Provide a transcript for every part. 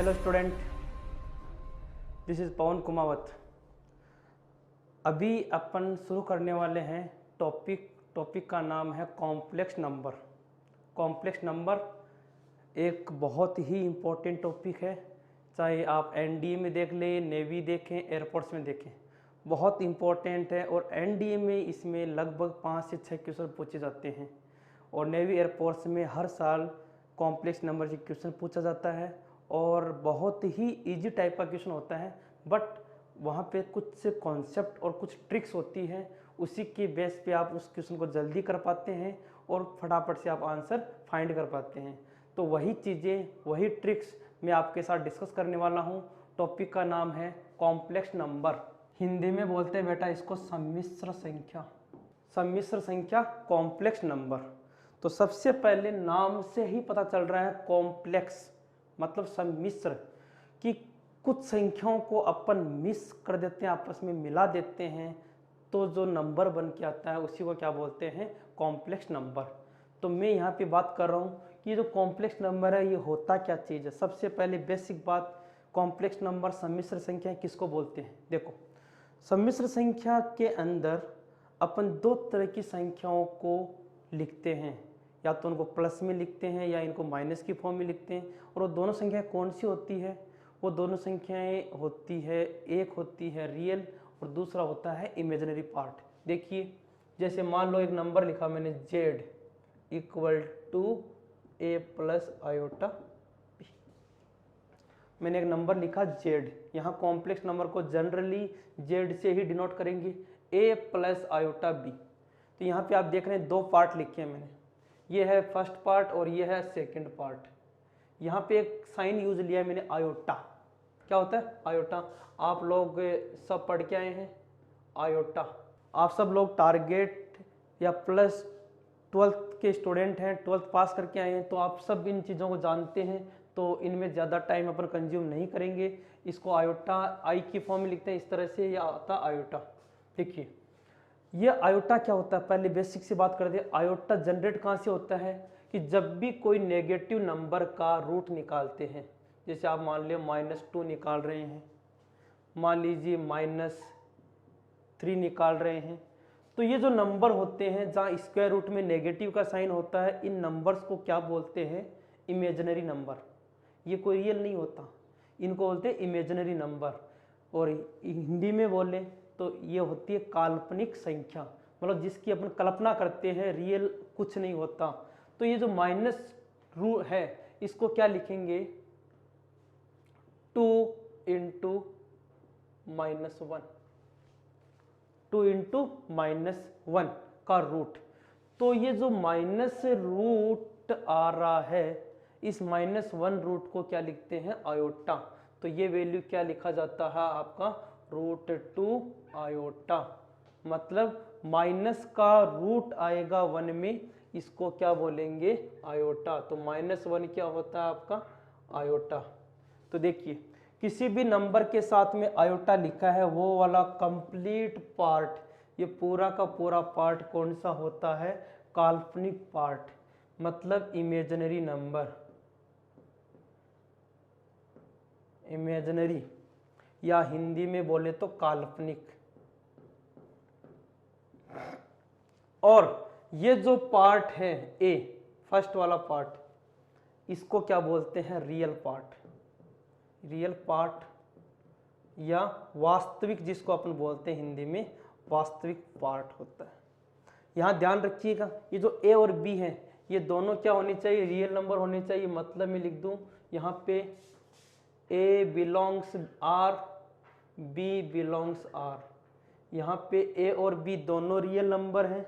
Hello student, this is पवन कुमावत। अभी अपन शुरू करने वाले हैं टॉपिक का नाम है कॉम्प्लेक्स नंबर। कॉम्प्लेक्स नंबर एक बहुत ही इम्पोर्टेंट टॉपिक है, चाहे आप एनडीए में देख लें, नेवी देखें, एयरफोर्स में देखें, बहुत इम्पोर्टेंट है। और एनडीए में इसमें लगभग 5 से 6 क्वेश्चन पूछे जाते हैं और नेवी एयरफोर्स में हर साल कॉम्प्लेक्स नंबर से क्वेश्चन पूछा जाता है और बहुत ही इजी टाइप का क्वेश्चन होता है। बट वहाँ पे कुछ से कॉन्सेप्ट और कुछ ट्रिक्स होती हैं, उसी के बेस पे आप उस क्वेश्चन को जल्दी कर पाते हैं और फटाफट से आप आंसर फाइंड कर पाते हैं। तो वही चीज़ें, वही ट्रिक्स मैं आपके साथ डिस्कस करने वाला हूँ। टॉपिक का नाम है कॉम्प्लेक्स नंबर। हिंदी में बोलते हैं बेटा इसको सम्मिश्र संख्या। सम्मिश्र संख्या, कॉम्प्लेक्स नंबर। तो सबसे पहले नाम से ही पता चल रहा है कॉम्प्लेक्स मतलब सम्मिश्र, कि कुछ संख्याओं को अपन मिस कर देते हैं, आपस में मिला देते हैं, तो जो नंबर बन के आता है उसी को क्या बोलते हैं, कॉम्प्लेक्स नंबर। तो मैं यहाँ पे बात कर रहा हूँ कि ये जो कॉम्प्लेक्स नंबर है ये होता क्या चीज़ है। सबसे पहले बेसिक बात, कॉम्प्लेक्स नंबर सम्मिश्र संख्या किसको बोलते हैं। देखो, सम्मिश्र संख्या के अंदर अपन दो तरह की संख्याओं को लिखते हैं, या तो उनको प्लस में लिखते हैं या इनको माइनस की फॉर्म में लिखते हैं। और वो दोनों संख्याएं कौन सी होती है, वो दोनों संख्याएं होती है, एक होती है रियल और दूसरा होता है इमेजिनरी पार्ट। देखिए, जैसे मान लो एक नंबर लिखा मैंने z equal to a plus iota b। मैंने एक नंबर लिखा z, यहाँ कॉम्प्लेक्स नंबर को जनरली z से ही डिनोट करेंगे, a प्लस आयोटा b। तो यहाँ पे आप देख रहे हैं दो पार्ट लिखे हैं मैंने, ये है फर्स्ट पार्ट और ये है सेकंड पार्ट। यहाँ पे एक साइन यूज लिया है मैंने, आयोटा। क्या होता है आयोटा? आप लोग सब पढ़ के आए हैं आयोटा। आप सब लोग टारगेट या प्लस 12th के स्टूडेंट हैं, 12th पास करके आए हैं, तो आप सब इन चीज़ों को जानते हैं। तो इनमें ज़्यादा टाइम अपन कंज्यूम नहीं करेंगे। इसको आयोटा आई की फॉर्म में लिखते हैं इस तरह से, या आता आयोटा। देखिए, ये आयोटा क्या होता है, पहले बेसिक से बात कर दे। आयोटा जनरेट कहाँ से होता है कि जब भी कोई नेगेटिव नंबर का रूट निकालते हैं, जैसे आप मान लीजिए -2 निकाल रहे हैं, मान लीजिए -3 निकाल रहे हैं, तो ये जो नंबर होते हैं जहाँ स्क्वायर रूट में नेगेटिव का साइन होता है, इन नंबर्स को क्या बोलते हैं, इमेजिनरी नंबर। ये कोई रियल नहीं होता, इनको बोलते हैं इमेजिनरी नंबर। और हिंदी में बोले तो ये होती है काल्पनिक संख्या, मतलब जिसकी अपन कल्पना करते हैं, रियल कुछ नहीं होता। तो ये जो माइनस रू है इसको क्या लिखेंगे, 2 इंटू -1, 2 इंटू -1 का रूट। तो ये जो माइनस रूट आ रहा है, इस -1 रूट को क्या लिखते हैं, आयोटा। तो ये वैल्यू क्या लिखा जाता है आपका, √2 आयोटा। मतलब माइनस का रूट आएगा 1 में, इसको क्या बोलेंगे, आयोटा। तो -1 क्या होता है आपका, आयोटा। तो देखिए, किसी भी नंबर के साथ में आयोटा लिखा है, वो वाला कंप्लीट पार्ट, ये पूरा का पूरा पार्ट कौन सा होता है, काल्पनिक पार्ट, मतलब इमेजिनरी नंबर, इमेजिनरी, या हिंदी में बोले तो काल्पनिक। और ये जो पार्ट है ए, फर्स्ट वाला पार्ट, इसको क्या बोलते हैं, रियल पार्ट। रियल पार्ट या वास्तविक, जिसको अपन बोलते हैं हिंदी में वास्तविक पार्ट होता है। यहां ध्यान रखिएगा, ये जो ए और बी है ये दोनों क्या होनी चाहिए, रियल नंबर होने चाहिए। मतलब मैं लिख दूं यहां पे A belongs R, B belongs R. यहाँ पे ए और बी दोनों रियल नंबर हैं,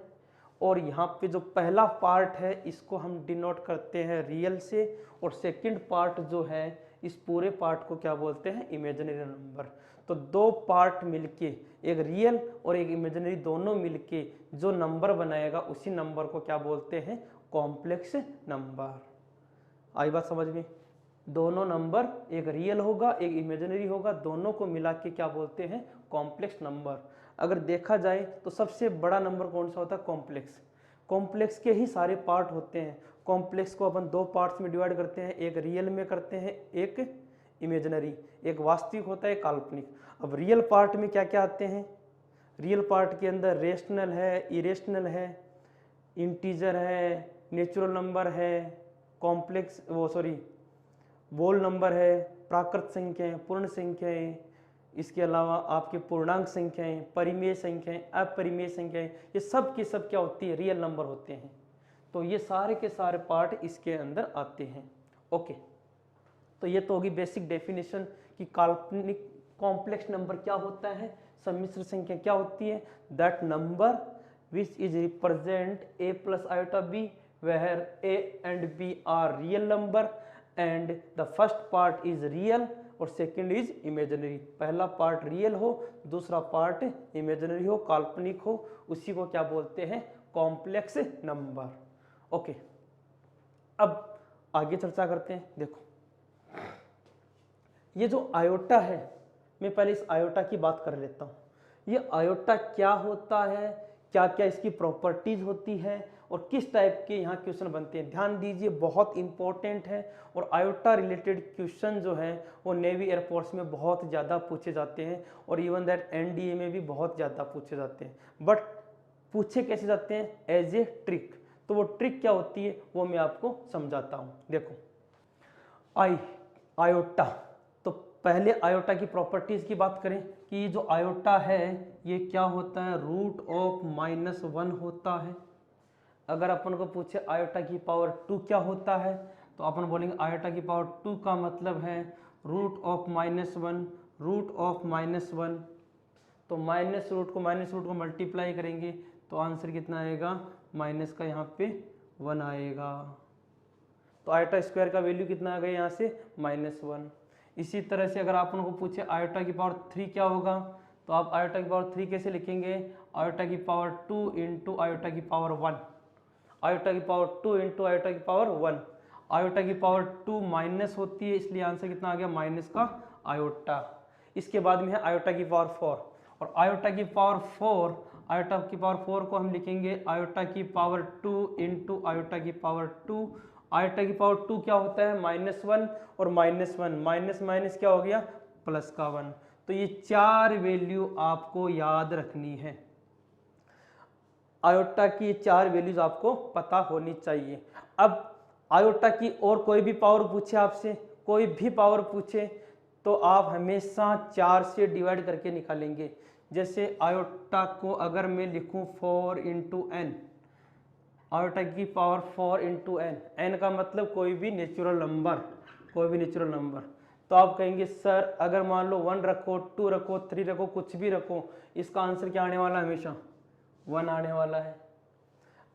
और यहाँ पे जो पहला पार्ट है इसको हम डिनोट करते हैं रियल से, और सेकंड पार्ट जो है इस पूरे पार्ट को क्या बोलते हैं, इमेजिनरी नंबर। तो दो पार्ट मिलके, एक रियल और एक इमेजिनरी, दोनों मिलके जो नंबर बनाएगा उसी नंबर को क्या बोलते हैं, कॉम्प्लेक्स नंबर। आई बात समझ में? दोनों नंबर, एक रियल होगा एक इमेजिनरी होगा, दोनों को मिला के क्या बोलते हैं, कॉम्प्लेक्स नंबर। अगर देखा जाए तो सबसे बड़ा नंबर कौन सा होता है, कॉम्प्लेक्स। कॉम्प्लेक्स के ही सारे पार्ट होते हैं। कॉम्प्लेक्स को अपन दो पार्ट्स में डिवाइड करते हैं, एक रियल में करते हैं, एक इमेजिनरी। एक वास्तविक होता है, काल्पनिक। अब रियल पार्ट में क्या क्या आते हैं? रियल पार्ट के अंदर रेशनल है, इरेशनल है, इंटीजर है, नेचुरल नंबर है, कॉम्प्लेक्स वोल नंबर है, प्राकृत संख्याएं, पूर्ण संख्याएं, इसके अलावा आपके पूर्णांक संख्याएं, परिमेय संख्याएं, अपरिमेय संख्याएं, ये सब की सब क्या होती है? रियल नंबर होते हैं। तो ये सारे के सारे पार्ट इसके अंदर आते हैं। ओके, तो ये तो होगी बेसिक डेफिनेशन कि काल्पनिक कॉम्प्लेक्स नंबर क्या होता है, सम्मिश्र संख्या क्या होती है। That number which is represent a plus iota b where a and b are real number and the first part is real और सेकेंड इज इमेजिनरी। पहला पार्ट रियल हो, दूसरा पार्ट इमेजिनरी हो, काल्पनिक हो, उसी को क्या बोलते हैं? Complex number. ओके, अब आगे चर्चा करते हैं। देखो, ये जो आयोटा है, मैं पहले इस आयोटा की बात कर लेता हूँ। ये आयोटा क्या होता है, क्या क्या इसकी प्रॉपर्टीज होती है और किस टाइप के यहाँ क्वेश्चन बनते हैं। ध्यान दीजिए, बहुत इंपॉर्टेंट है। और आयोटा रिलेटेड क्वेश्चन जो है वो नेवी एयरफोर्स में बहुत ज़्यादा पूछे जाते हैं और इवन दैट एनडीए में भी बहुत ज़्यादा पूछे जाते हैं। बट पूछे कैसे जाते हैं? As a trick. तो वो ट्रिक क्या होती है वो मैं आपको समझाता हूँ। देखो, आयोटा, तो पहले आयोटा की प्रॉपर्टीज की बात करें कि जो आयोटा है ये क्या होता है? √-1 होता है। अगर अपन को पूछे आयोटा की पावर 2 क्या होता है, तो अपन बोलेंगे आयोटा की पावर 2 का मतलब है √-1, √-1। तो माइनस रूट को मल्टीप्लाई करेंगे तो आंसर कितना आएगा? माइनस का यहाँ पे 1 आएगा। तो आयोटा स्क्वायर का वैल्यू कितना आ गया यहाँ से? -1। इसी तरह से अगर आप उनको पूछे आयोटा की पावर 3 क्या होगा, तो आप आयोटा की पावर 3 कैसे लिखेंगे? आयोटा की पावर 2 इंटू आयोटा की पावर 1। आयोटा की पावर 2 इंटू आयोटा की पावर 1। आयोटा की पावर 2 माइनस होती है, इसलिए आंसर कितना आ गया? माइनस का आयोटा। इसके बाद में है आयोटा की पावर 4। और आयोटा की पावर 4 को हम लिखेंगे आयोटा की पावर 2 इंटू आयोटा की पावर 2। आयोटा की पावर 2 क्या होता है? -1 और -1, माइनस माइनस क्या हो गया? प्लस का 1। तो ये 4 वैल्यू आपको याद रखनी है। आयोटा की 4 वैल्यूज आपको पता होनी चाहिए। अब आयोटा की और कोई भी पावर पूछे आपसे, कोई भी पावर पूछे, तो आप हमेशा 4 से डिवाइड करके निकालेंगे। जैसे आयोटा को अगर मैं लिखूं 4 इंटू एन, आयोटा की पावर 4 इंटू एन, एन का मतलब कोई भी नेचुरल नंबर। तो आप कहेंगे सर अगर मान लो 1 रखो, 2 रखो, 3 रखो, कुछ भी रखो, इसका आंसर क्या आने वाला है? हमेशा 1 आने वाला है।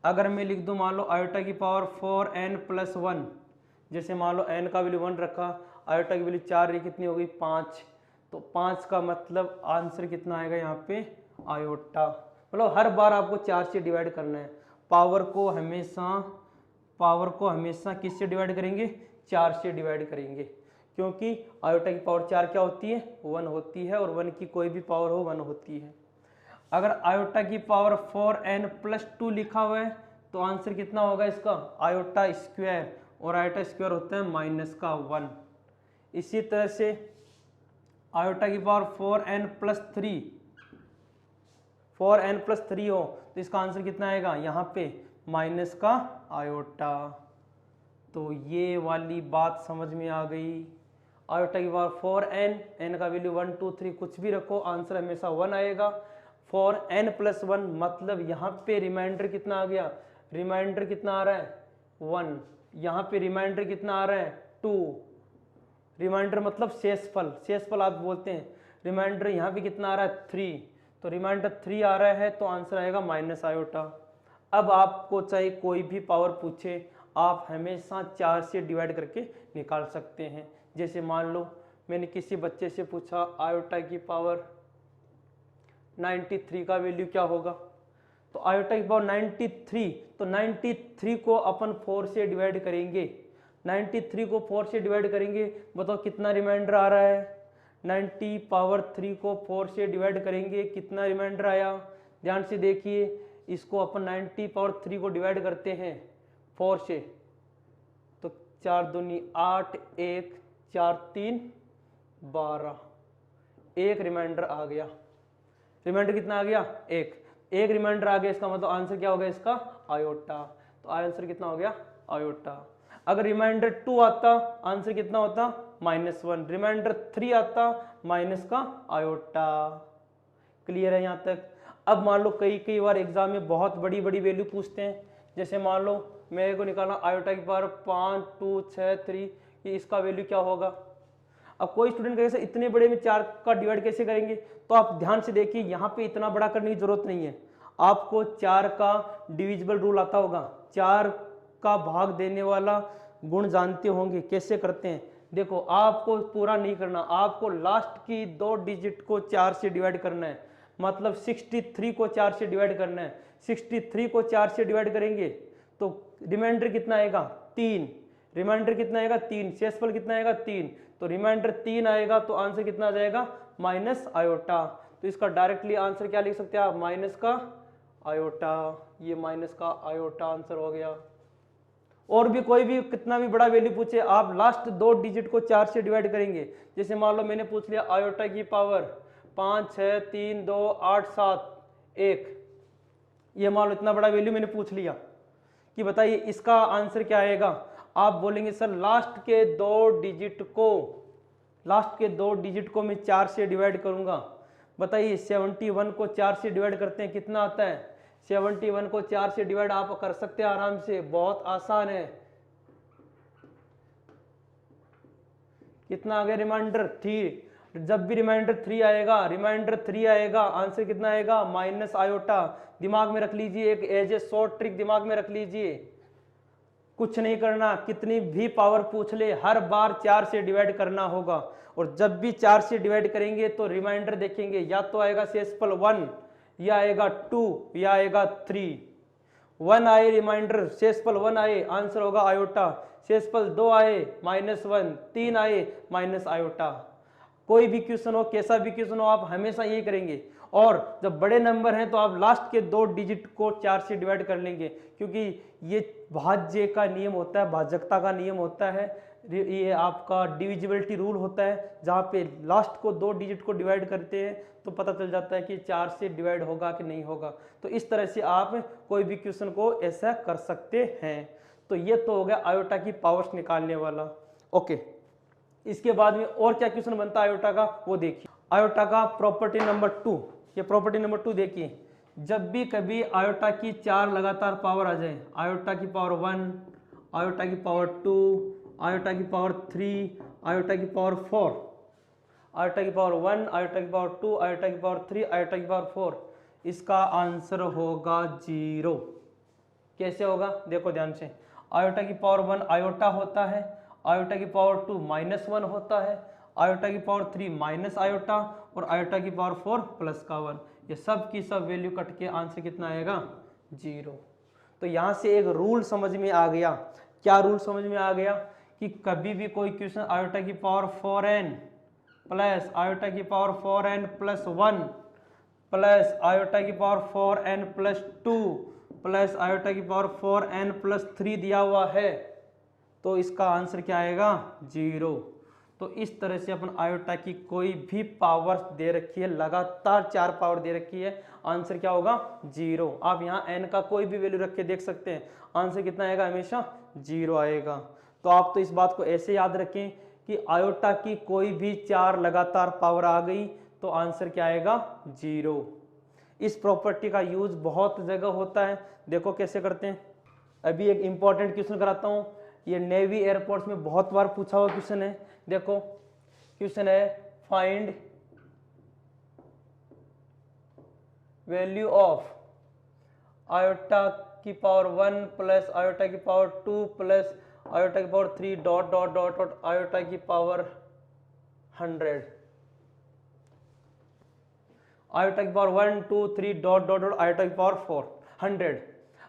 अगर मैं लिख दूं मान लो आयोटा की पावर 4n प्लस 1, जैसे मान लो n का वैल्यू 1 रखा, आयोटा की वैल्यू 4 रही, कितनी हो गई? 5। तो 5 का मतलब आंसर कितना आएगा यहाँ पे? आयोटा। मतलब हर बार आपको 4 से डिवाइड करना है। पावर को हमेशा किससे डिवाइड करेंगे? 4 से डिवाइड करेंगे, क्योंकि आयोटा की पावर 4 क्या होती है? 1 होती है, और 1 की कोई भी पावर हो 1 होती है। अगर आयोटा की पावर 4n प्लस 2 लिखा हुआ है तो आंसर कितना होगा इसका? आयोटा स्क्वायर, और आयोटा स्क्वायर होता है माइनस का 1। इसी तरह से आयोटा की पावर 4n प्लस 3 हो तो इसका आंसर कितना आएगा? यहाँ पे माइनस का आयोटा। तो ये वाली बात समझ में आ गई। आयोटा की पावर 4n, n का वैल्यू 1 2 3 कुछ भी रखो, आंसर हमेशा 1 आएगा। 4n प्लस 1 मतलब यहाँ पे रिमाइंडर कितना आ गया? रिमाइंडर कितना आ रहा है? 1। यहाँ पे रिमाइंडर कितना आ रहा है? 2। रिमाइंडर मतलब शेषफल आप बोलते हैं। रिमाइंडर यहाँ पे कितना आ रहा है? 3। तो रिमाइंडर 3 आ रहा है तो आंसर आएगा माइनस आयोटा। अब आपको चाहे कोई भी पावर पूछे, आप हमेशा 4 से डिवाइड करके निकाल सकते हैं। जैसे मान लो मैंने किसी बच्चे से पूछा आयोटा की पावर 93 का वैल्यू क्या होगा, तो आयोटा की पावर 93, तो 93 को अपन 4 से डिवाइड करेंगे। 93 को 4 से डिवाइड करेंगे, बताओ कितना रिमाइंडर आ रहा है? 90 पावर 3 को 4 से डिवाइड करेंगे, कितना रिमाइंडर आया? ध्यान से देखिए, इसको अपन 90 पावर 3 को डिवाइड करते हैं 4 से, तो 4 दूनी 8, 1 4 3 12, एक रिमाइंडर आ गया। रिमाइंडर कितना आ गया? एक रिमाइंडर आ गया, इसका मतलब आंसर क्या हो गया इसका? आयोटा। तो आंसर कितना हो गया? आयोटा। अगर रिमाइंडर 2 आता, आंसर कितना होता? -1। रिमाइंडर 3 आता, माइनस का आयोटा। क्लियर है यहाँ तक? अब मान लो कई बार एग्जाम में बहुत बड़ी बड़ी वैल्यू पूछते हैं, जैसे मान लो मेरे को निकालना आयोटा की पावर 5, 2, 6, 3, कि इसका वैल्यू क्या होगा। अब कोई स्टूडेंट कहेगा इतने बड़े में 4 का डिवाइड कैसे करेंगे, तो आप ध्यान से देखिए, यहाँ पे इतना बड़ा करने की जरूरत नहीं है। आपको 4 का डिविजिबल रूल आता होगा, 4 का भाग देने वाला गुण जानते होंगे, कैसे करते हैं। देखो आपको पूरा नहीं करना, आपको लास्ट की 2 डिजिट को 4 से डिवाइड करना है, मतलब 63 को 4 से डिवाइड करना है। 63 को 4 से डिवाइड करेंगे तो रिमाइंडर कितना आएगा? 3। रिमाइंडर कितना आएगा? 3। शेषफल कितना आएगा? 3। तो रिमाइंडर 3 आएगा, तो आंसर कितना आ जाएगा? Minus iota. तो इसका डायरेक्टली आंसर क्या लिख सकते हैं आप? माइनस का आयोटा। ये माइनस का आयोटा आंसर हो गया। और भी कोई भी कितना भी बड़ा वैल्यू पूछे, आप लास्ट 2 डिजिट को 4 से डिवाइड करेंगे। जैसे मान लो मैंने पूछ लिया आयोटा की पावर 5, 6, 3, 2, 8, 7, 1, ये मान लो इतना बड़ा वैल्यू मैंने पूछ लिया कि बताइए इसका आंसर क्या आएगा। आप बोलेंगे सर लास्ट के 2 डिजिट को मैं 4 से डिवाइड करूंगा। बताइए 71 को 4 से डिवाइड करते हैं, कितना आता है? 71 को 4 से डिवाइड आप कर सकते हैं आराम से, बहुत आसान है। कितना आ गया? रिमाइंडर 3। जब भी रिमाइंडर 3 आएगा, आंसर कितना आएगा? Minus iota. दिमाग में रख लीजिए, एक एज ए शॉर्ट ट्रिक दिमाग में रख लीजिए, कुछ नहीं करना, कितनी भी पावर पूछ ले हर बार 4 से डिवाइड करना होगा। और जब भी 4 से डिवाइड करेंगे तो रिमाइंडर देखेंगे, या तो आएगा शेषफल 1, या आएगा 2, या आएगा 3। 1 आए रिमाइंडर, शेषफल 1 आए, आंसर होगा आयोटा। शेषफल 2 आए -1, 3 आए माइनस आयोटा। कोई भी क्वेश्चन हो, कैसा भी क्वेश्चन हो, आप हमेशा यही करेंगे। और जब बड़े नंबर हैं तो आप लास्ट के 2 डिजिट को 4 से डिवाइड कर लेंगे, क्योंकि ये भाज्य का नियम होता है, भाजकता का नियम होता है, ये आपका डिविजिबिलिटी रूल होता है, जहाँ पे लास्ट को 2 डिजिट को डिवाइड करते हैं तो पता चल जाता है कि 4 से डिवाइड होगा कि नहीं होगा। तो इस तरह से आप कोई भी क्वेश्चन को ऐसा कर सकते हैं। तो ये तो हो गया आयोटा की पावर्स निकालने वाला। ओके, इसके बाद में और क्या क्वेश्चन बनता है आयोटा का, वो देखिए। आयोटा का प्रॉपर्टी नंबर 2, ये प्रॉपर्टी नंबर 2 देखिए। जब भी कभी आयोटा की 4 लगातार पावर आ जाए, आयोटा की पावर 1, आयोटा की पावर 2, आयोटा की पावर 3, आयोटा की पावर 4, आयोटा की पावर 1, आयोटा की पावर 2, आयोटा की पावर 3, आयोटा की पावर 4, इसका आंसर होगा 0। कैसे होगा? देखो ध्यान से। आयोटा की पावर 1 आयोटा होता है, आयोटा की पावर 2 -1 होता है, आयोटा की पावर 3 माइनस आयोटा, और आयोटा की पावर 4 प्लस का 1। ये सब की सब वैल्यू कट के आंसर कितना आएगा? 0। तो यहाँ से एक रूल समझ में आ गया। क्या रूल समझ में आ गया? कि कभी भी कोई क्वेश्चन आयोटा की पावर 4n प्लस आयोटा की power 4n plus 1 plus iota की power 4n plus 2 plus iota की पावर 4n प्लस 3 दिया हुआ है, तो इसका आंसर क्या आएगा? 0। तो इस तरह से अपन आयोटा की कोई भी पावर दे रखी है, लगातार 4 पावर दे रखी है, आंसर क्या होगा? 0। आप यहाँ n का कोई भी वैल्यू रख के देख सकते हैं, आंसर कितना आएगा? हमेशा 0 आएगा। तो आप तो इस बात को ऐसे याद रखें कि आयोटा की कोई भी 4 लगातार पावर आ गई तो आंसर क्या आएगा? 0। इस प्रॉपर्टी का यूज बहुत जगह होता है, देखो कैसे करते हैं। अभी एक इंपॉर्टेंट क्वेश्चन कराता हूँ, ये नेवी एयरपोर्ट्स में बहुत बार पूछा हुआ क्वेश्चन है। देखो क्वेश्चन है, फाइंड वैल्यू ऑफ आयोटा की पावर 1 प्लस आयोटा की पावर 2 प्लस आयोटा की power 3 dot dot dot dot iota की पावर 100। आयोटा की power 1, 2, 3 dot dot dot iota की पावर 400।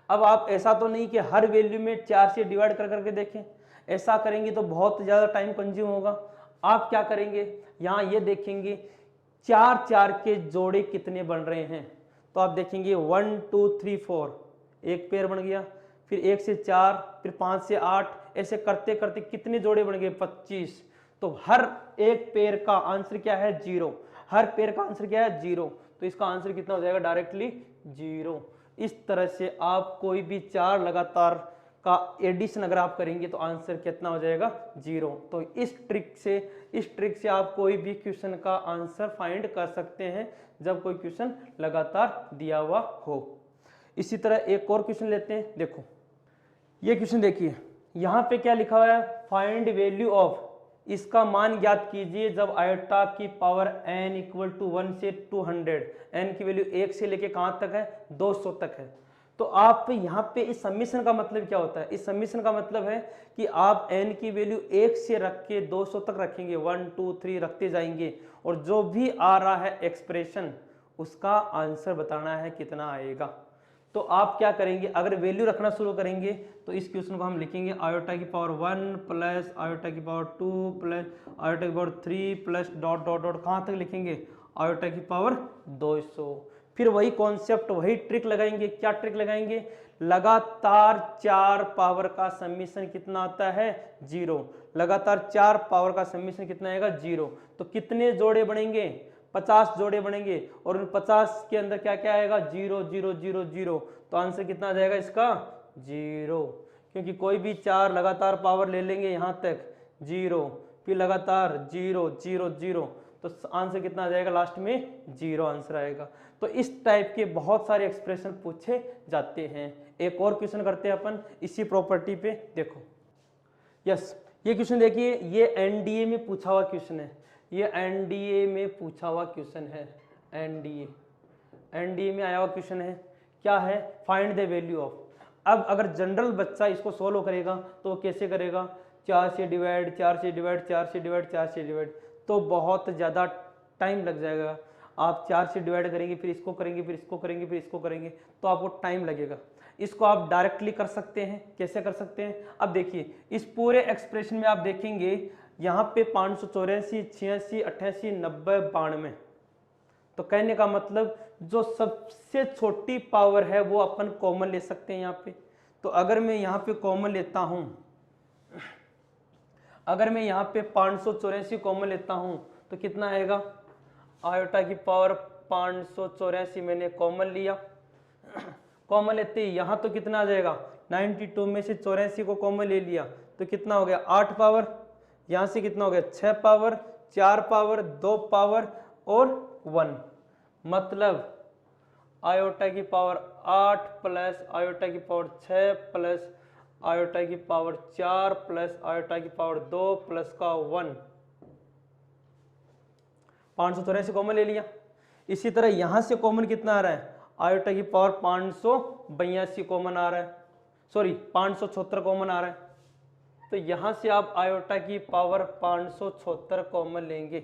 अब आप ऐसा तो नहीं कि हर वैल्यू में 4 से डिवाइड कर करके देखें, ऐसा करेंगे तो बहुत ज़्यादा टाइम कंज्यूम होगा। आप क्या करेंगे, यहाँ ये देखेंगे 4 के जोड़े कितने बन रहे हैं, तो आप देखेंगे 1, 2, 3, 4, एक पेयर बन गया, फिर 1 से 4, फिर 5 से 8, ऐसे करते करते कितने जोड़े बन गए? 25। तो हर एक पेयर का आंसर क्या है 0, हर पेयर का आंसर क्या है 0, तो इसका आंसर कितना हो जाएगा डायरेक्टली 0। इस तरह से आप कोई भी 4 लगातार का एडिशन अगर आप करेंगे तो आंसर कितना हो जाएगा 0। तो इस ट्रिक से आप कोई भी क्वेश्चन का आंसर फाइंड कर सकते हैं जब कोई क्वेश्चन लगातार दिया हुआ हो। इसी तरह एक और क्वेश्चन लेते हैं। देखो ये क्वेश्चन देखिए, यहाँ पे क्या लिखा हुआ है, फाइंड वैल्यू ऑफ, इसका मान ज्ञात कीजिए जब आयोटा की पावर n इक्वल टू 1 से 200, n की वैल्यू 1 से लेके कहाँ तक है 200 तक है। तो आप यहाँ पे इस समीशन का मतलब क्या होता है, इस समीशन का मतलब है कि आप n की वैल्यू 1 से रख के 200 तक रखेंगे, 1 2 3 रखते जाएंगे, और जो भी आ रहा है एक्सप्रेशन उसका आंसर बताना है कितना आएगा। तो आप क्या करेंगे, अगर वैल्यू रखना शुरू करेंगे तो इस क्वेश्चन को हम लिखेंगे आयोटा की पावर 1 प्लस आयोटा की पावर 2 प्लस आयोटा की power 3 plus dot dot dot कहाँ तक लिखेंगे आयोटा की पावर 200। फिर वही कॉन्सेप्ट, वही ट्रिक लगाएंगे। क्या ट्रिक लगाएंगे, लगातार 4 पावर का समीशन कितना आता है 0, लगातार 4 पावर का समीशन कितना आएगा 0। तो कितने जोड़े बनेंगे 50 जोड़े बनेंगे, और उन 50 के अंदर क्या क्या आएगा 0 0 0 0। तो आंसर कितना आ जाएगा इसका 0, क्योंकि कोई भी 4 लगातार पावर ले लेंगे यहाँ तक 0, फिर लगातार 0 0 0, तो आंसर कितना आ जाएगा लास्ट में 0 आंसर आएगा। तो इस टाइप के बहुत सारे एक्सप्रेशन पूछे जाते हैं। एक और क्वेश्चन करते हैं अपन इसी प्रॉपर्टी पे। देखो यस, ये क्वेश्चन देखिए, ये एनडीए में पूछा हुआ क्वेश्चन है, ये एनडीए में पूछा हुआ क्वेश्चन है, एनडीए में आया हुआ क्वेश्चन है। क्या है, फाइंड द वैल्यू ऑफ। अब अगर जनरल बच्चा इसको सोल्व करेगा तो वो कैसे करेगा, 4 से डिवाइड 4 से डिवाइड 4 से डिवाइड 4 से डिवाइड, तो बहुत ज़्यादा टाइम लग जाएगा। आप 4 से डिवाइड करेंगे, फिर इसको करेंगे, फिर इसको करेंगे, फिर इसको करेंगे, तो आपको टाइम लगेगा। इसको आप डायरेक्टली कर सकते हैं। कैसे कर सकते हैं, अब देखिए इस पूरे एक्सप्रेशन में आप देखेंगे यहाँ पे 584 86 88 90 92, तो कहने का मतलब जो सबसे छोटी पावर है वो अपन कॉमन ले सकते हैं यहाँ पे। तो अगर मैं यहाँ पे कॉमन लेता हूँ, अगर मैं यहाँ पे 584 कॉमन लेता हूँ तो कितना आएगा, आयोटा की पावर 584 मैंने कॉमन लिया, कॉमन लेते ही यहाँ तो कितना आ जाएगा 92 में से 84 को कॉमन ले लिया तो कितना हो गया 8 पावर, यहाँ से कितना हो गया 6 पावर 4 पावर 2 पावर और 1, मतलब आयोटा की पावर 8 प्लस आयोटा की पावर 6 प्लस आयोटा की पावर 4 प्लस आयोटा की पावर 2 प्लस का 1, 584 कॉमन ले लिया। इसी तरह यहां से कॉमन कितना आ रहा है, आयोटा की पावर 582 कॉमन आ रहा है, सॉरी 576 कॉमन आ रहा है। तो यहां से आप आयोटा की पावर 576 कॉमन लेंगे,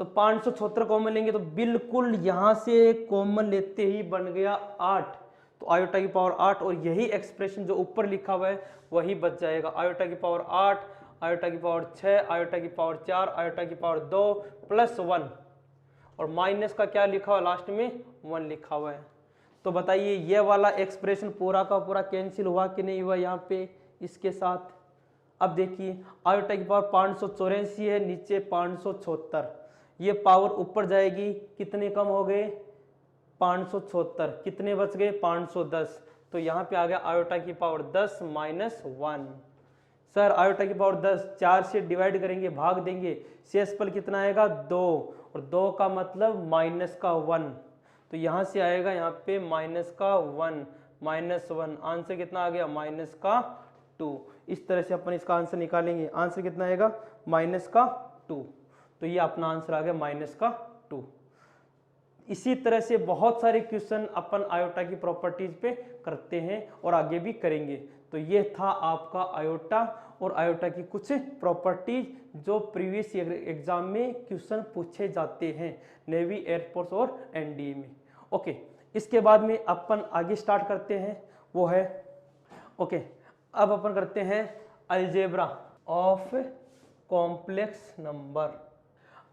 तो 576 कॉमन लेंगे तो बिल्कुल यहां से कॉमन लेते ही बन गया 8, तो आयोटा की पावर 8, और यही एक्सप्रेशन जो ऊपर लिखा हुआ है वही बच जाएगा। आयोटा की पावर 8, आयोटा की पावर 6, आयोटा की पावर 4, आयोटा की पावर 2 प्लस 1, और माइनस का क्या लिखा हुआ लास्ट में 1 लिखा हुआ है। तो बताइए ये वाला एक्सप्रेशन पूरा का पूरा कैंसिल हुआ कि नहीं हुआ यहाँ पे इसके साथ। अब देखिए आयोटा की पावर 584 है, नीचे 576, ये पावर ऊपर जाएगी, कितने कम हो गए 576, कितने बच गए 510, तो यहाँ पे आ गया आयोटा की पावर 10 माइनस 1। सर आयोटा की पावर 10 4 से डिवाइड करेंगे, भाग देंगे, शेषफल कितना आएगा 2, और 2 का मतलब माइनस का 1, तो यहाँ से आएगा यहाँ पे माइनस का 1 माइनस 1, आंसर कितना आ गया माइनस का 2। इस तरह से अपन इसका आंसर निकालेंगे, आंसर कितना आएगा माइनस का 2, तो ये अपना आंसर आ गया माइनस का 2। इसी तरह से बहुत सारे क्वेश्चन अपन आयोटा की प्रॉपर्टीज पे करते हैं और आगे भी करेंगे। तो ये था आपका आयोटा और आयोटा की कुछ प्रॉपर्टीज जो प्रीवियस एग्जाम में क्वेश्चन पूछे जाते हैं नेवी, एयरफोर्स और एनडीए में। ओके, इसके बाद में अपन आगे स्टार्ट करते हैं, वो है ओके अब अपन करते हैं algebra of complex number.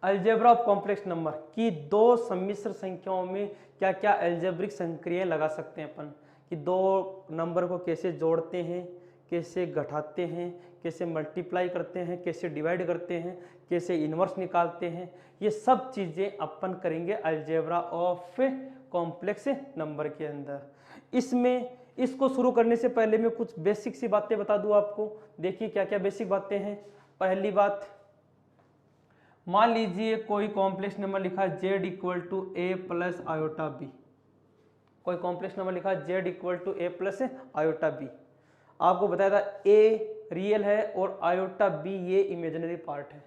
Algebra of complex number की दो सम्मिश्र संख्याओं में क्या क्या अलजेब्रिक संक्रियाएं लगा सकते हैं अपन, कि दो नंबर को कैसे जोड़ते हैं, कैसे घटाते हैं, कैसे मल्टीप्लाई करते हैं, कैसे डिवाइड करते हैं, कैसे इन्वर्स निकालते हैं, ये सब चीज़ें अपन करेंगे अलजेब्रा ऑफ कॉम्प्लेक्स नंबर के अंदर। इसमें इसको शुरू करने से पहले मैं कुछ बेसिक सी बातें बता दूं आपको। देखिए क्या क्या बेसिक बातें हैं। पहली बात, मान लीजिए कोई कॉम्प्लेक्स नंबर लिखा है z equal to a plus iota b. कोई कॉम्प्लेक्स नंबर लिखा है z equal to a plus iota b. आपको बताया था ए रियल है और आयोटा बी ये इमेजिनरी पार्ट है।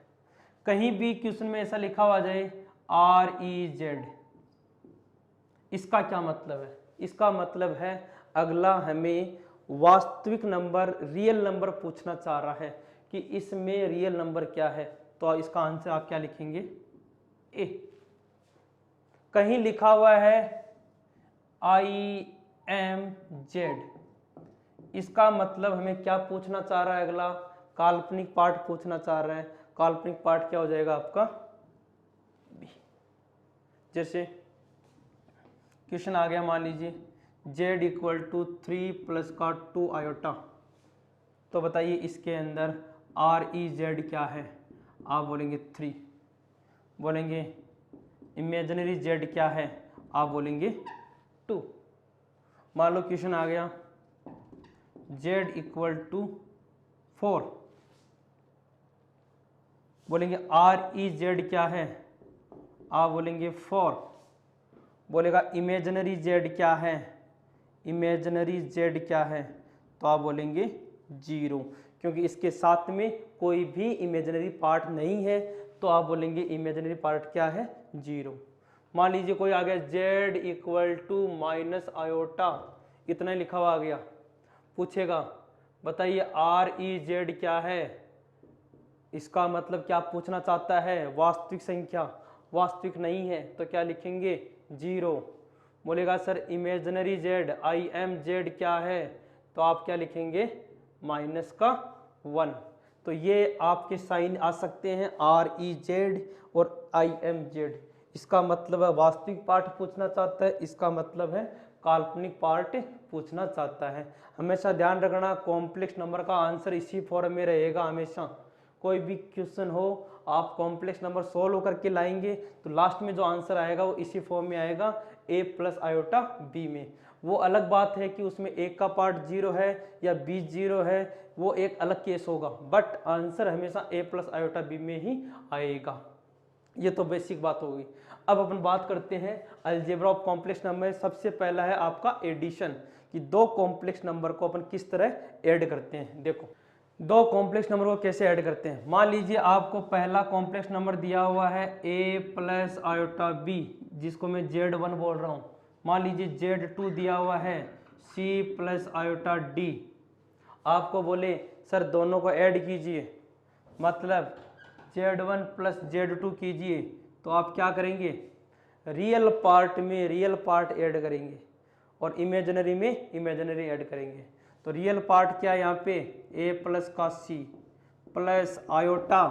कहीं भी क्वेश्चन में ऐसा लिखा हुआ जाए REZ, इसका क्या मतलब है? इसका मतलब है अगला हमें वास्तविक नंबर, रियल नंबर पूछना चाह रहा है कि इसमें रियल नंबर क्या है। तो इसका आंसर आप क्या लिखेंगे? ए। कहीं लिखा हुआ है IMZ, इसका मतलब हमें क्या पूछना चाह रहा है? अगला काल्पनिक पार्ट पूछना चाह रहा है। काल्पनिक पार्ट क्या हो जाएगा आपका? बी। जैसे क्वेश्चन आ गया, मान लीजिए z इक्वल टू 3 प्लस का 2 आयोटा, तो बताइए इसके अंदर REZ क्या है? आप बोलेंगे 3। बोलेंगे इमेजिनरी z क्या है? आप बोलेंगे 2। मान लो क्वेश्चन आ गया z इक्वल टू 4, बोलेंगे REZ क्या है? आप बोलेंगे 4। बोलेगा इमेजिनरी z क्या है? इमेजिनरी z क्या है? तो आप बोलेंगे 0, क्योंकि इसके साथ में कोई भी इमेजिनरी पार्ट नहीं है, तो आप बोलेंगे इमेजिनरी पार्ट क्या है? 0। मान लीजिए कोई आ गया z equal to minus iota, इतना ही लिखा हुआ आ गया, पूछेगा बताइए REZ क्या है? इसका मतलब क्या पूछना चाहता है? वास्तविक संख्या। वास्तविक नहीं है तो क्या लिखेंगे? 0। बोलेगा सर इमेजिनरी z IMZ क्या है? तो आप क्या लिखेंगे? माइनस का 1। तो ये आपके साइन आ सकते हैं REZ और IMZ। इसका मतलब है वास्तविक पार्ट पूछना चाहता है, इसका मतलब है काल्पनिक पार्ट पूछना चाहता है। हमेशा ध्यान रखना कॉम्प्लेक्स नंबर का आंसर इसी फॉर्म में रहेगा। हमेशा कोई भी क्वेश्चन हो, आप कॉम्प्लेक्स नंबर सोल्व करके लाएंगे तो लास्ट में जो आंसर आएगा वो इसी फॉर्म में आएगा, a प्लस आयोटा b में। वो अलग बात है कि उसमें एक का पार्ट 0 है या b 0 है, वो एक अलग केस होगा, बट आंसर हमेशा a प्लस आयोटा b में ही आएगा। ये तो बेसिक बात होगी। अब अपन बात करते हैं अलजेब्रा ऑफ कॉम्प्लेक्स नंबर। सबसे पहला है आपका एडिशन, कि दो कॉम्प्लेक्स नंबर को अपन किस तरह ऐड करते हैं। देखो दो कॉम्प्लेक्स नंबर को कैसे ऐड करते हैं। मान लीजिए आपको पहला कॉम्प्लेक्स नंबर दिया हुआ है a प्लस आयोटा b, जिसको मैं Z1 बोल रहा हूँ। मान लीजिए Z2 दिया हुआ है c प्लस आयोटा d। आपको बोले सर दोनों को ऐड कीजिए, मतलब Z1 प्लस Z2 कीजिए, तो आप क्या करेंगे? रियल पार्ट में रियल पार्ट ऐड करेंगे और इमेजिनरी में इमेजिनरी ऐड करेंगे। तो रियल पार्ट क्या है यहाँ पे? a प्लस का c प्लस आयोटा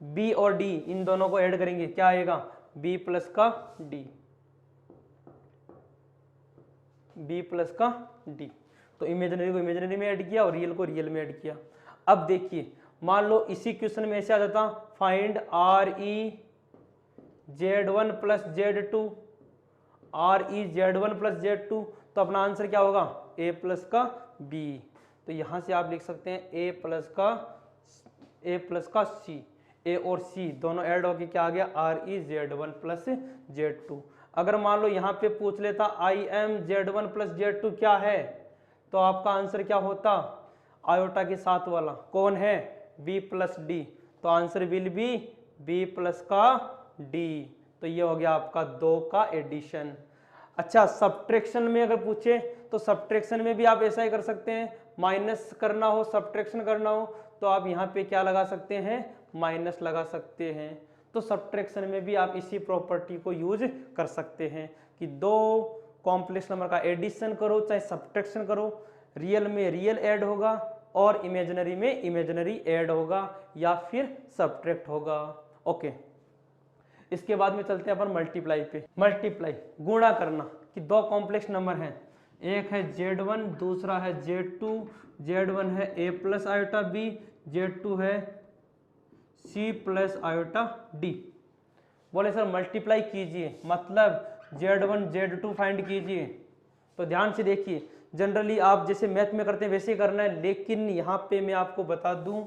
b और d, इन दोनों को ऐड करेंगे, क्या आएगा? b प्लस का d, b प्लस का d। तो इमेजिनरी को इमेजिनरी में ऐड किया और रियल को रियल में ऐड किया। अब देखिए मान लो इसी क्वेश्चन में ऐसे आ जाता find REZ1 plus Z2, REZ1 plus Z2, तो अपना आंसर क्या होगा? a प्लस का b। तो यहां से आप लिख सकते हैं a प्लस का c। a और c दोनों ऐड होके क्या आ गया? REZ1 plus Z2। अगर मान लो यहाँ पे पूछ लेता IMZ1 प्लस Z2 क्या है, तो आपका आंसर क्या होता? आयोटा के साथ वाला कौन है? b plus d। तो answer will be b plus का d। तो ये हो गया आपका 2 का एडिशन। अच्छा, सब्ट्रैक्शन में अगर पूछे तो सब्ट्रैक्शन में भी आप ऐसा ही कर सकते हैं। माइनस करना हो, सब्ट्रैक्शन करना हो, तो आप यहाँ पे क्या लगा सकते हैं? माइनस लगा सकते हैं। तो सब्ट्रैक्शन में भी आप इसी प्रॉपर्टी को यूज कर सकते हैं कि दो कॉम्प्लेक्स नंबर का एडिशन करो चाहे सब्ट्रैक्शन करो, रियल में रियल ऐड होगा और इमेजिनरी में इमेजिनरी ऐड होगा या फिर सब्ट्रैक्ट होगा। ओके, इसके बाद में चलते हैं अपन मल्टीप्लाई पे। मल्टीप्लाई गुणा करना, कि दो कॉम्प्लेक्स नंबर हैं, एक है Z1, दूसरा है Z2। Z1 है a plus iota b, Z2 है c प्लस आयोटा d। बोले सर मल्टीप्लाई कीजिए, मतलब Z1 Z2 फाइंड कीजिए। तो ध्यान से देखिए, जनरली आप जैसे मैथ में करते हैं वैसे करना है, लेकिन यहाँ पे मैं आपको बता दूं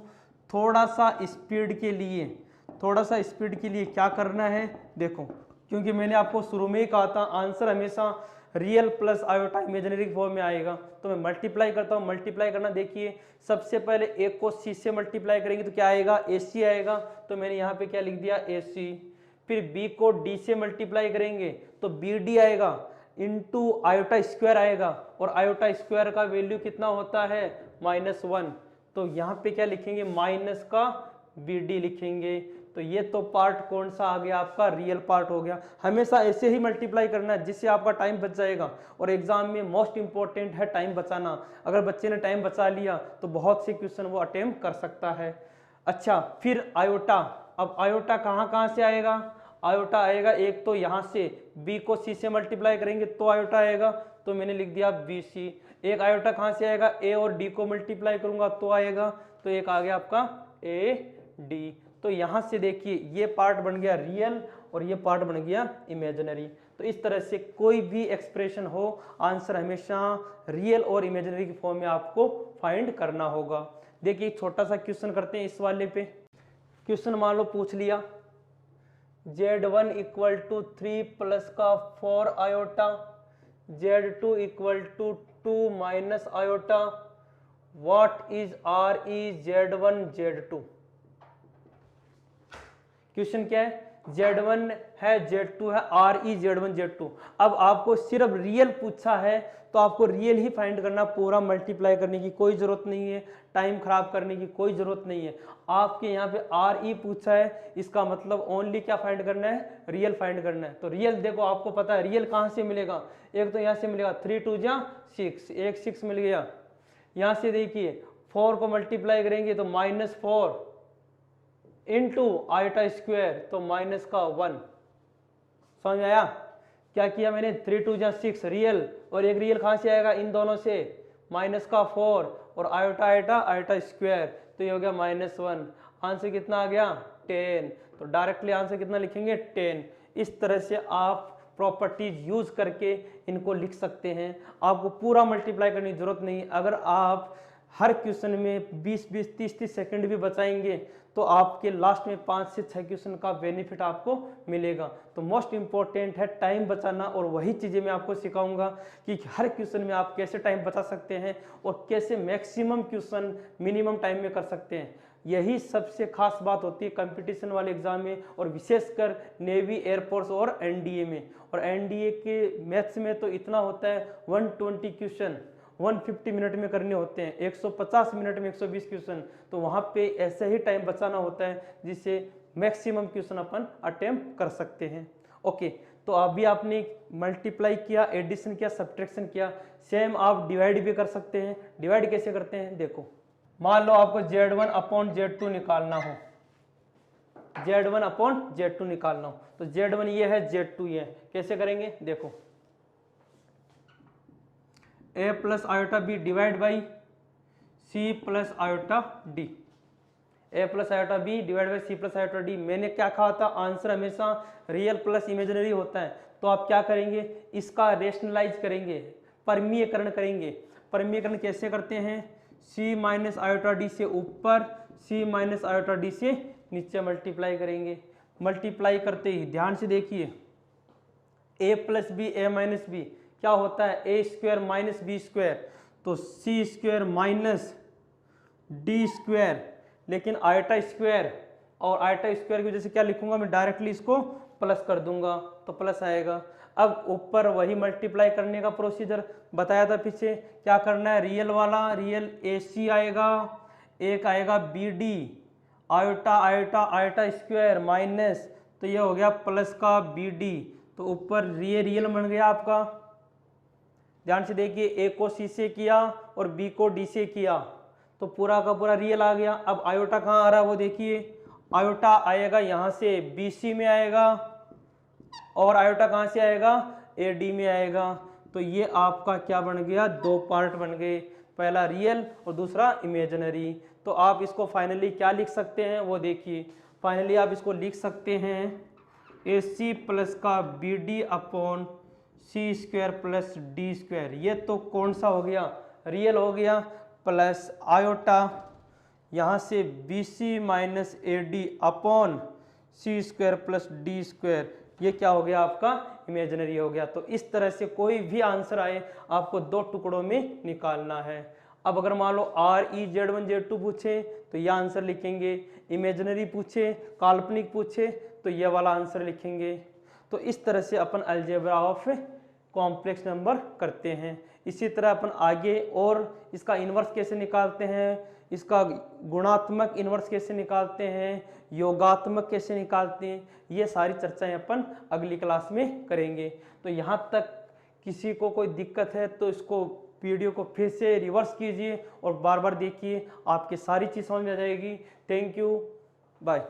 थोड़ा सा स्पीड के लिए क्या करना है देखो, क्योंकि मैंने आपको शुरू में ही कहा था आंसर हमेशा real plus iota imaginary form में आएगा। तो मैं मल्टीप्लाई करता हूँ, मल्टीप्लाई करना देखिए, सबसे पहले एक को c से मल्टीप्लाई करेंगे तो क्या आएगा, ac आएगा। तो मैंने यहाँ पे क्या लिख दिया, ac। फिर b को d से मल्टीप्लाई करेंगे तो bd आएगा, इंटू आयोटा स्क्वायर आएगा, और आयोटा स्क्वायर का वैल्यू कितना होता है, -1। तो यहाँ पे क्या लिखेंगे, माइनस का bd लिखेंगे। तो ये तो पार्ट कौन सा आ गया, आपका रियल पार्ट हो गया। हमेशा ऐसे ही मल्टीप्लाई करना है जिससे आपका टाइम बच जाएगा। और एग्जाम में मोस्ट इंपॉर्टेंट है टाइम बचाना। अगर बच्चे ने टाइम बचा लिया तो बहुत से क्वेश्चन वो अटेम्प्ट कर सकता है। अच्छा, फिर आयोटा। अब आयोटा कहाँ से आएगा, आयोटा आएगा एक तो यहाँ से, b को c से मल्टीप्लाई करेंगे तो आयोटा आएगा, तो मैंने लिख दिया bc। एक आयोटा कहाँ से आएगा, a और d को मल्टीप्लाई करूंगा तो आएगा, तो एक आ गया आपका ad। तो यहाँ से देखिए ये पार्ट बन गया रियल और ये पार्ट बन गया इमेजिनरी। तो इस तरह से कोई भी एक्सप्रेशन हो, आंसर हमेशा रियल और इमेजिनरी की फॉर्म में आपको फाइंड करना होगा। देखिए छोटा सा क्वेश्चन करते हैं इस वाले पे। क्वेश्चन मान लो पूछ लिया, Z1 इक्वल टू 3 प्लस का 4 iota, Z2 equal to 2 minus iota, what is RE Z1 Z2। Question क्या है, Z1 है, Z2 है, RE Z1 Z2। अब आपको सिर्फ रियल पूछा है तो आपको रियल ही फाइंड करना, पूरा मल्टीप्लाई करने की कोई जरूरत नहीं है, टाइम खराब करने की कोई जरूरत नहीं है। आपके यहाँ पे RE पूछा है, इसका मतलब ओनली क्या फाइंड करना है, रियल फाइंड करना है। तो रियल देखो आपको पता है रियल कहाँ से मिलेगा, एक तो यहाँ से मिलेगा 3 2 जा 6, एक 6 मिल गया। यहाँ से देखिए 4 को मल्टीप्लाई करेंगे तो -4 इंटू आयोटा स्क्वायर तो माइनस का 1। समझ में आया क्या किया मैंने, 3 2 जा 6 रियल, और एक रियल कहाँ से आएगा, इन दोनों से, माइनस का 4 और आयोटा आयोटा आयोटा स्क्वायर, तो ये हो गया -1। आंसर कितना आ गया, 10। तो डायरेक्टली आंसर कितना लिखेंगे, 10। इस तरह से आप प्रॉपर्टीज यूज करके इनको लिख सकते हैं। आपको पूरा मल्टीप्लाई करने की जरूरत नहीं। अगर आप हर क्वेश्चन में 20-20 30-30 सेकंड भी बचाएंगे तो आपके लास्ट में 5 से 6 क्वेश्चन का बेनिफिट आपको मिलेगा। तो मोस्ट इंपॉर्टेंट है टाइम बचाना, और वही चीज़ें मैं आपको सिखाऊंगा कि हर क्वेश्चन में आप कैसे टाइम बचा सकते हैं और कैसे मैक्सिमम क्वेश्चन मिनिमम टाइम में कर सकते हैं। यही सबसे खास बात होती है कंपटीशन वाले एग्जाम में, और विशेषकर नेवी, एयरफोर्स और एनडीए में। और एनडीए के मैथ्स में तो इतना होता है 120 क्वेश्चन 150 मिनट में करने होते हैं, 150 मिनट में 120 क्वेश्चन। तो वहाँ पे ऐसे ही टाइम बचाना होता है जिससे मैक्सिमम क्वेश्चन अपन अटेम्प्ट कर सकते हैं। ओके, तो अभी आपने मल्टीप्लाई किया, एडिशन किया, सब्ट्रैक्शन किया, सेम आप डिवाइड भी कर सकते हैं। डिवाइड कैसे करते हैं देखो, मान लो आपको Z1 अपॉन Z2 निकालना हो, Z1 अपॉन Z2 निकालना हो, तो Z1 ये है, Z2 ये है। कैसे करेंगे देखो, a plus iota b divide by c plus iota d, a plus iota b divide by c plus iota d। मैंने क्या कहा था, आंसर हमेशा रियल प्लस इमेजिनरी होता है। तो आप क्या करेंगे, इसका रेशनलाइज करेंगे, परमीयकरण करेंगे। परमीयकरण कैसे करते हैं, c माइनस आयोटा d से ऊपर, c माइनस आयोटा d से नीचे मल्टीप्लाई करेंगे। मल्टीप्लाई करते ही ध्यान से देखिए, a plus b a minus b क्या होता है, a square minus b square, तो c square minus d square. लेकिन आयोटा स्क्वायर और आयोटा स्क्वायर की वजह से क्या लिखूंगा मैं, डायरेक्टली इसको प्लस कर दूंगा तो प्लस आएगा। अब ऊपर वही मल्टीप्लाई करने का प्रोसीजर बताया था पीछे, क्या करना है, रियल वाला रियल ए सी आएगा, एक आएगा B D, iota iota iota square minus, तो ये हो गया प्लस का बी डी। तो ऊपर रियल बन गया आपका। ध्यान से देखिए, ए को सी से किया और बी को डी से किया तो पूरा का पूरा रियल आ गया। अब आयोटा कहाँ आ रहा है वो देखिए, आयोटा आएगा यहाँ से बी सी में आएगा, और आयोटा कहाँ से आएगा, ए डी में आएगा। तो ये आपका क्या बन गया, दो पार्ट बन गए, पहला रियल और दूसरा इमेजिनरी। तो आप इसको फाइनली क्या लिख सकते हैं वो देखिए। फाइनली आप इसको लिख सकते हैं AC प्लस का BD upon C² plus D²। ये तो कौन सा हो गया, रियल हो गया, प्लस आयोटा यहाँ से BC minus AD upon C² plus D², ये क्या हो गया आपका, इमेजिनरी हो गया। तो इस तरह से कोई भी आंसर आए आपको दो टुकड़ों में निकालना है। अब अगर मान लो RE Z1 Z2 पूछे तो यह आंसर लिखेंगे, इमेजिनरी पूछे, काल्पनिक पूछे तो यह वाला आंसर लिखेंगे। तो इस तरह से अपन अलजेब्रा ऑफ कॉम्प्लेक्स नंबर करते हैं। इसी तरह अपन आगे और इसका इन्वर्स कैसे निकालते हैं, इसका गुणात्मक इन्वर्स कैसे निकालते हैं, योगात्मक कैसे निकालते हैं, ये सारी चर्चाएं अपन अगली क्लास में करेंगे। तो यहाँ तक किसी को कोई दिक्कत है तो इसको वीडियो को फिर से रिवर्स कीजिए और बार बार देखिए, आपकी सारी चीज़ समझ में आ जाएगी। Thank you, bye.